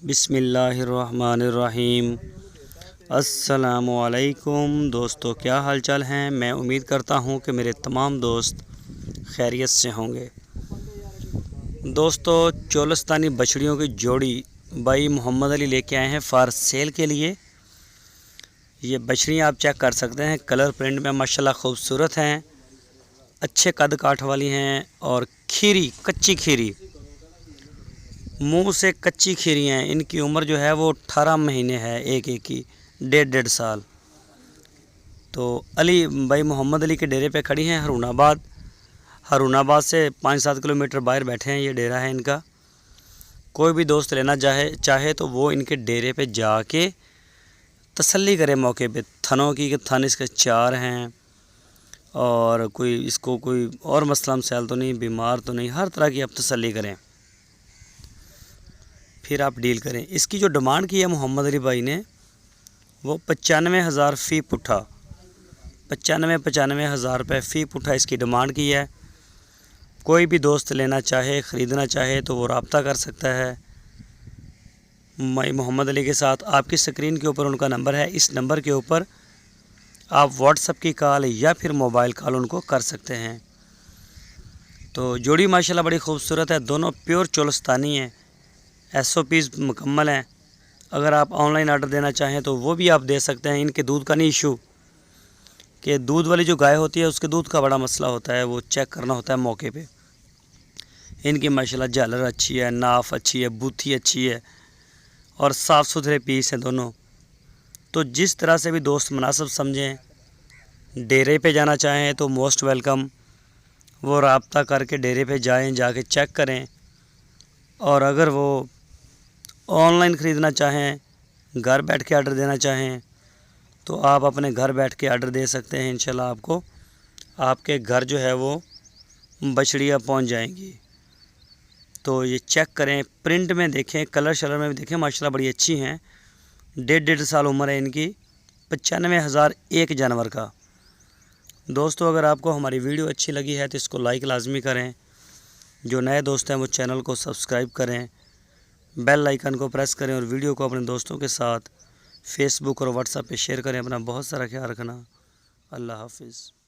बिस्मिल्लाहिर्रहमानिर्रहीम। अस्सलामुअलैकुम दोस्तों, क्या हाल चाल हैं। मैं उम्मीद करता हूं कि मेरे तमाम दोस्त खैरियत से होंगे। दोस्तों, चोलस्तानी बछड़ियों की जोड़ी भाई मोहम्मद अली लेके आए हैं फॉर सेल के लिए। ये बछड़ियाँ आप चेक कर सकते हैं, कलर प्रिंट में माशाल्लाह खूबसूरत हैं, अच्छे कद काठ वाली हैं और खीरी, कच्ची खीरी, मुंह से कच्ची खीरी हैं। इनकी उम्र जो है वो 18 महीने है, एक एक की 1.5 साल। तो अली भाई मोहम्मद अली के डेरे पे खड़ी हैं हरुणाबाद से 5-7 किलोमीटर बाहर बैठे हैं। ये डेरा है इनका। कोई भी दोस्त लेना चाहे तो वो इनके डेरे पे जाके तसल्ली करे मौके पे, थनों की कि थन इसके 4 हैं और इसको कोई और मसला मसाइल तो नहीं, बीमार तो नहीं, हर तरह की आप तसल्ली करें, फिर आप डील करें। इसकी जो डिमांड की है मोहम्मद अली भाई ने, वो 95,000 फ़ी पुट्ठा, 95,000 रुपये फ़ी पुट्ठा इसकी डिमांड की है। कोई भी दोस्त लेना चाहे, ख़रीदना चाहे तो वो रब्ता कर सकता है मोहम्मद अली के साथ। आपकी स्क्रीन के ऊपर उनका नंबर है, इस नंबर के ऊपर आप व्हाट्सएप की कॉल या फिर मोबाइल कॉल उनको कर सकते हैं। तो जोड़ी माशाल्लाह बड़ी खूबसूरत है, दोनों प्योर चोलस्तानी हैं, SOPs मुकम्मल हैं। अगर आप ऑनलाइन आर्डर देना चाहें तो वो भी आप दे सकते हैं। इनके दूध का नहीं इशू, कि दूध वाली जो गाय होती है उसके दूध का बड़ा मसला होता है, वो चेक करना होता है मौके पे। इनकी माशाल्लाह झालर अच्छी है, नाफ अच्छी है, बूथी अच्छी है और साफ़ सुथरे पीस हैं दोनों। तो जिस तरह से भी दोस्त मुनासिब समझें, डेरे पे जाना चाहें तो मोस्ट वेलकम, वो रब्ता करके डेरे पे जाएं, जाके चेक करें। और अगर वो ऑनलाइन ख़रीदना चाहें, घर बैठ के आर्डर देना चाहें तो आप अपने घर बैठ के आर्डर दे सकते हैं। इंशाल्लाह आपको आपके घर जो है वो बछड़ियाँ पहुंच जाएंगी। तो ये चेक करें, प्रिंट में देखें, कलर शलर में भी देखें, माशाल्लाह बड़ी अच्छी हैं। 1.5 साल उम्र है इनकी। 95,000 एक जानवर का। दोस्तों, अगर आपको हमारी वीडियो अच्छी लगी है तो इसको लाइक लाजमी करें। जो नए दोस्त हैं वो चैनल को सब्सक्राइब करें, बेल आइकन को प्रेस करें और वीडियो को अपने दोस्तों के साथ फेसबुक और व्हाट्सएप पे शेयर करें। अपना बहुत सारा ख्याल रखना। अल्लाह हाफिज़।